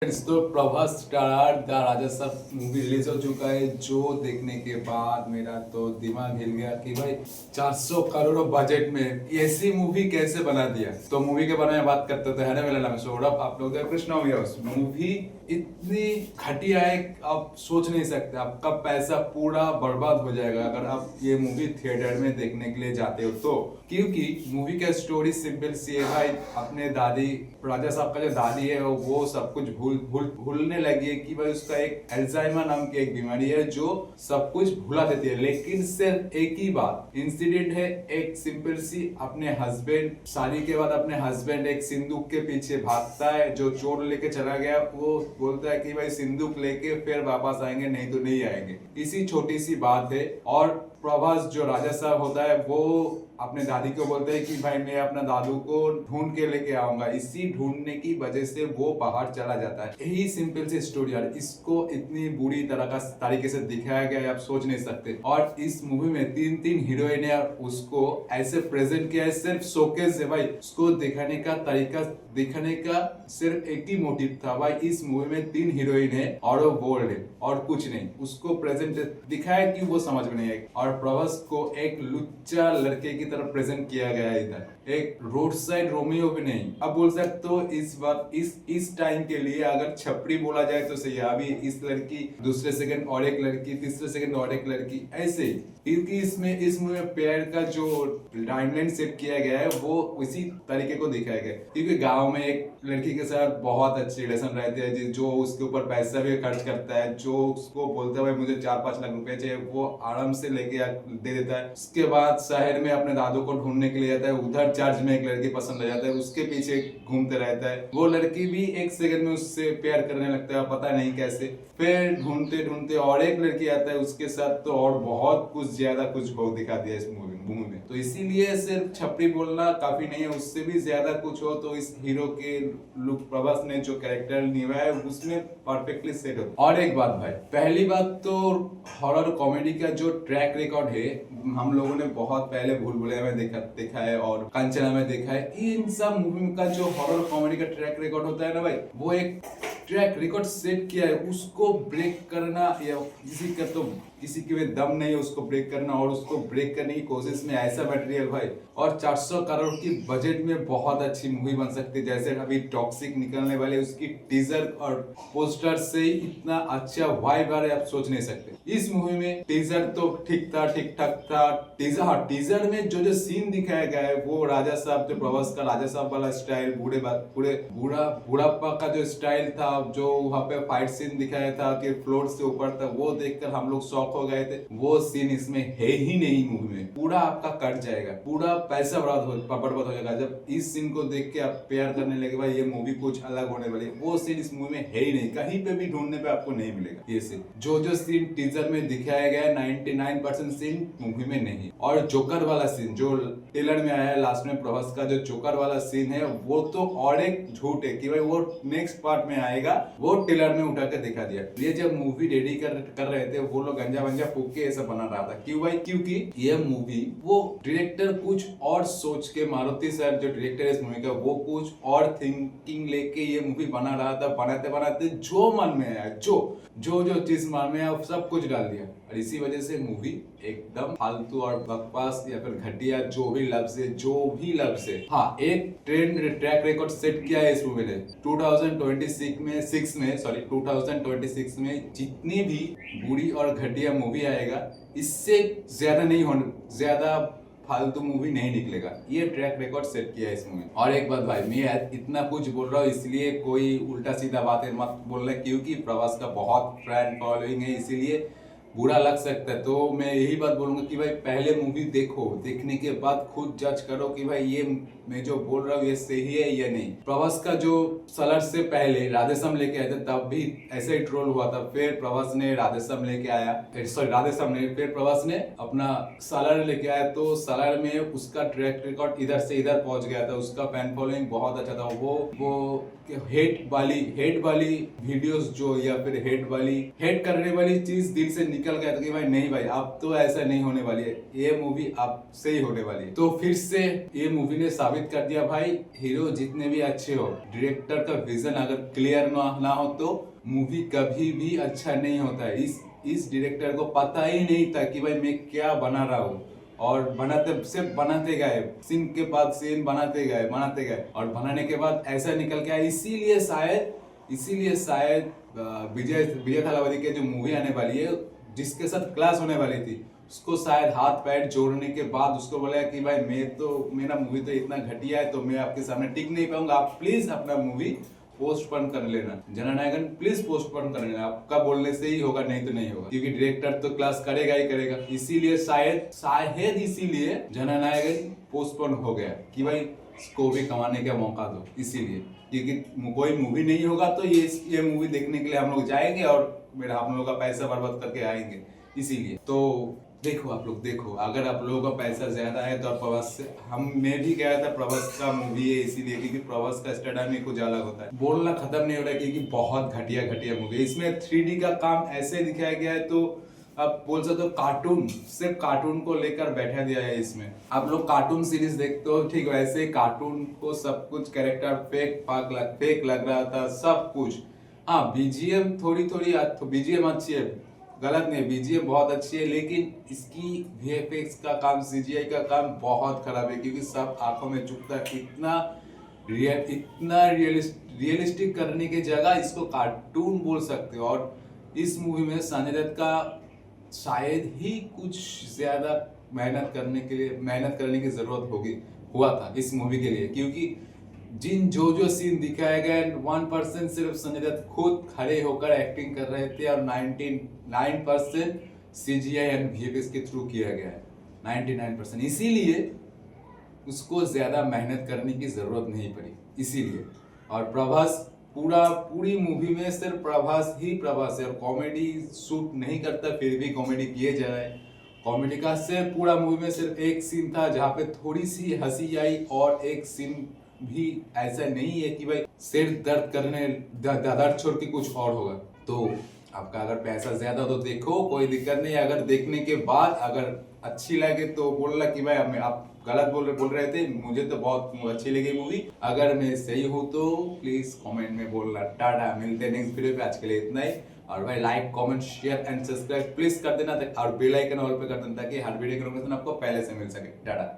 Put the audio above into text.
तो Prabhas star the राजा साहब movie release हो चुका है, जो देखने के बाद मेरा तो दिमाग हिल गया कि भाई 400 करोड़ बजट में ऐसी मूवी कैसे बना दिया। तो मूवी के बारे में बात करते थे। है मेरा नाम है सौरभ, आप लोग कृष्णा हो गया। उस मूवी इतनी घटिया है, आप सोच नहीं सकते। आपका पैसा पूरा बर्बाद हो जाएगा अगर आप ये मूवी थिएटर में देखने के लिए जाते हो तो। क्योंकि मूवी का स्टोरी सिंपल सी है भाई। अपने दादी, राजा साहब का जो दादी है वो सब कुछ भूलने लगी है कि भाई उसका एक अल्जाइमर नाम की एक बीमारी है जो सब कुछ भुला देती है। लेकिन सिर्फ एक ही बात इंसिडेंट है, एक सिंपल सी, अपने हस्बैंड, शादी के बाद अपने हस्बैंड एक सिंदूक के पीछे भागता है जो चोर लेके चला गया। वो बोलता है कि भाई सिंदूक लेके फिर वापस आएंगे, नहीं तो नहीं आएंगे। इसी छोटी सी बात है। और प्रभास जो राजा साहब होता है वो अपने दादी को बोलते हैं कि भाई मैं अपना दादू को ढूंढ के लेके आऊंगा। इसी ढूंढने की वजह से वो बाहर चला जाता है। यही सिंपल सी स्टोरी यार। इसको इतनी बुरी तरह का तरीके से दिखाया गया है, आप सोच नहीं सकते। और इस मूवी में तीन हीरोइन है, उसको ऐसे प्रेजेंट किया है, सिर्फ शोकेस है भाई। उसको दिखाने का तरीका, दिखाने का सिर्फ एक ही मोटिव था भाई। इस मूवी में 3 हीरोइन है और वो बोल्ड है और कुछ नहीं। उसको प्रेजेंट दिखाया कि वो समझ में नहीं आए। और प्रभास को एक लुच्चा लड़के की तरफ प्रेजेंट किया गया है इधर, एक रोड साइड रोमियो भी नहीं। अब बोल सकते हो इस बात, इस टाइम के लिए अगर छपरी बोला जाए तो सही है। अभी इस लड़की दूसरे सेकंड और एक लड़की, तीसरे सेकंड और एक लड़की, ऐसे ही। क्योंकि इसमें इस मूवी में पेयर का जो टाइमलाइन सेट किया गया है वो उसी तरीके को दिखाया गया है। क्योंकि गांव में एक लड़की के साथ बहुत अच्छी रिलेशन रहती है, जो उसके ऊपर पैसा भी खर्च करता है, जो उसको बोलता है भाई मुझे 4-5 लाख रुपए चाहिए, वो आराम से लेके दे देता है। उसके बाद शहर में अपने दादू को ढूंढने के लिए जाता है। उधर चर्च में एक लड़की पसंद आ जाता है, उसके पीछे घूमते रहता है। वो लड़की भी एक सेकंड में उससे प्यार करने लगता है, पता नहीं कैसे। फिर ढूंढते ढूंढते और एक लड़की आता है उसके साथ, तो और बहुत कुछ ज्यादा कुछ हो दिखा दिया इस मूवी में। तो इसीलिए सिर्फ छपरी बोलना काफी नहीं है, उससे भी ज्यादा कुछ हो तो इस हीरो के लुक, प्रभास ने जो कैरेक्टर निभाया है उसमें परफेक्टली सेट हो। और एक बात भाई, पहली बात तो हॉरर कॉमेडी का जो ट्रैक रिकॉर्ड है, हम लोगों ने बहुत पहले भूल भुलैया में देखा है और कंचना में देखा है। इन सब मूवी का जो हॉरर कॉमेडी का ट्रैक रिकॉर्ड होता है ना भाई, वो एक ट्रैक रिकॉर्ड सेट किया है। उसको ब्रेक करना या किसी के में दम नहीं है उसको ब्रेक करना, और उसको ब्रेक करने की कोशिश में ऐसा मटेरियल भाई। और 400 करोड़ की बजट में बहुत अच्छी मूवी बन सकती है। जैसे अभी टॉक्सिक निकलने वाले, उसकी टीजर और पोस्टर से ही इतना अच्छा वाइब आ रहा है, आप सोच नहीं सकते। इस मूवी में टीजर तो ठीक ठाक था। टीजर में जो सीन दिखाया गया है वो राजा साहब, जो प्रभास का राजा साहब वाला स्टाइल, बुढ़ापा का जो स्टाइल था, जो वहाँ पे फाइट सीन दिखाया था कि फ्लोर से ऊपर तक, वो देखकर हम लोग शॉक हो गए थे। वो सीन इसमें है ही नहीं मूवी में। पूरा आपका कट जाएगा, पूरा पैसा बर्बाद हो जाएगा जब इस सीन को देख के आप प्यार करने लगे भाई ये मूवी कुछ अलग होने वाली है। वो सीन इस मूवी में है ही नहीं, कहीं पे भी ढूंढने पे आपको नहीं मिलेगा। ये सीन जो सीन टीजर में दिखाया गया है, 99% सीन मूवी में नहीं। और जोकर वाला सीन जो ट्रेलर में आया है लास्ट में, प्रभास का जो जोकर वाला सीन है, वो तो और एक झूठ है कि भाई वो नेक्स्ट पार्ट में आएगा, वो ट्रेलर में उठा के दिखा दिया। ये जब मूवी रेडी कर रहे थे वो लोग गंजा फूक के ऐसा बना रहा था। क्यों भाई? क्योंकि ये मूवी, वो डायरेक्टर कुछ और सोच के, मारुति सर जो डायरेक्टर है इस मूवी का, वो कुछ और थिंकिंग लेके ये मूवी बना रहा था। बनाते जो मन में आया, जो चीज मन में आया सब कुछ डाल दिया। और इसी वजह से मूवी एकदम फालतू और बकवास या फिर घटिया, जो भी लफ्ज है। हाँ, एक ट्रैक रिकॉर्ड सेट किया है इस मूवी ने। 2026 में जितनी भी बुरी और घटिया मूवी आएगा, इससे ज्यादा फालतू मूवी नहीं निकलेगा। ये ट्रैक रिकॉर्ड सेट किया है इस मूवी। और एक बात भाई, मैं इतना कुछ बोल रहा हूँ इसलिए कोई उल्टा सीधा बातें मत बोलना, क्योंकि प्रभास का बहुत फैन फॉलोइंग है, इसीलिए बुरा लग सकता है। तो मैं यही बात बोलूंगा कि भाई पहले मूवी देखो, देखने के बाद खुद जज करो कि भाई ये मैं जो बोल रहा हूँ ये सही है या नहीं। प्रभास का जो सलर से पहले राधेश्याम लेके आए थे तब भी ऐसे ही ट्रोल हुआ था। फिर प्रभास ने राधेश्याम लेके आया, फिर प्रभास ने अपना सलर लेके आया, तो सलर में उसका ट्रैक रिकॉर्ड इधर से इधर पहुंच गया था। उसका फैन फॉलोइंग बहुत अच्छा था। वो हेट वाली वीडियोस जो, या फिर हेट करने वाली चीज दिल से निकल गया था कि भाई नहीं भाई अब तो ऐसा नहीं होने वाली है, ये मूवी अब से ही होने वाली है। तो फिर से ये मूवी ने साबित साबित कर दिया भाई, हीरो जितने भी अच्छे हो, डायरेक्टर का विजन अगर क्लियर ना हो तो मूवी कभी भी अच्छा नहीं होता है। इस डायरेक्टर को पता ही नहीं था कि भाई मैं क्या बना रहा हूँ, और बनाते सिर्फ बनाते गए, सीन के बाद सीन बनाते गए और बनाने के बाद ऐसा निकल के आया। इसीलिए शायद विजय विजय थालापति की जो मूवी आने वाली है, जिसके साथ क्लास होने वाली थी, उसको शायद हाथ पैर जोड़ने के बाद उसको बोला कि भाई मेरा मूवी तो इतना घटिया है तो मैं आपके सामने टिक नहीं पाऊंगा, आप प्लीज अपना मूवी पोस्टपोन कर लेना। जननायकन प्लीज पोस्टपोन कर लेना, आपका बोलने से ही होगा, नहीं तो नहीं होगा, क्योंकि डायरेक्टर तो क्लास करेगा ही करेगा। इसीलिए शायद इसीलिए जननायकन पोस्टपोन हो गया कि भाई इसको भी कमाने का मौका दो। इसीलिए क्योंकि कोई मूवी नहीं होगा तो ये मूवी देखने के लिए हम लोग जाएंगे और मेरा आप लोगों का पैसा बर्बाद करके आएंगे। इसीलिए तो देखो, आप लोग देखो, अगर आप लोगों का पैसा ज्यादा है तो प्रभास से मैं भी गया था, प्रभास का मूवी है इसीलिए, क्योंकि प्रभास का स्टाइल में कुछ अलग होता है, बोलना खत्म नहीं हो रहा है क्योंकि बहुत घटिया मूवी है। इसमें 3D का काम ऐसे दिखाया गया है तो आप बोल सकते हो कार्टून, सिर्फ कार्टून को लेकर बैठा दिया है इसमें। आप लोग कार्टून सीरीज देखते हो, ठीक वैसे कार्टून को सब कुछ कैरेक्टर फेक लग रहा था सब कुछ। हाँ, बीजीएम थोड़ी बीजीएम अच्छी है, गलत नहीं, बीजीएम बहुत अच्छी है, लेकिन इसकी वीएफएक्स का काम, सीजीआई का काम बहुत खराब है, क्योंकि सब आंखों में चुभता है। इतना रियलिस्टिक करने की जगह इसको कार्टून बोल सकते हो। और इस मूवी में संजय दत्त का शायद ही कुछ ज्यादा मेहनत करने की जरूरत हुआ था इस मूवी के लिए, क्योंकि जो सीन दिखाए गए 1% सिर्फ संजय दत्त खुद खड़े होकर एक्टिंग कर रहे थे, और 99% सीजीआई एंड वीएफएक्स के थ्रू किया गया है, 99%। इसीलिए उसको ज्यादा मेहनत करने की जरूरत नहीं पड़ी इसीलिए। और प्रभास पूरी मूवी में सिर्फ प्रभास है, और कॉमेडी सूट नहीं करता फिर भी कॉमेडी किए जा रहा है। कॉमेडी का सिर्फ पूरा मूवी में सिर्फ एक सीन था जहाँ पे थोड़ी सी हंसी आई, और एक सीन भी ऐसा नहीं है कि भाई सिर दर्द करने दर्द छोड़ के कुछ और होगा। तो आपका अगर पैसा ज्यादा हो तो देखो, कोई दिक्कत नहीं। अगर देखने के बाद अगर अच्छी लगे तो बोलना कि भाई आप गलत बोल रहे थे, मुझे तो बहुत अच्छी लगी मूवी। अगर मैं सही हूँ तो प्लीज कमेंट में बोलना। टाटा, मिलते हैं नेक्स्ट वीडियो पे, आज के लिए इतना ही। और भाई like comment share and subscribe please कर देना, और बेल आइकन ऑल पे कर देना ताकि हर वीडियो की नोटिफिकेशन आपको पहले से मिल सके। टाटा।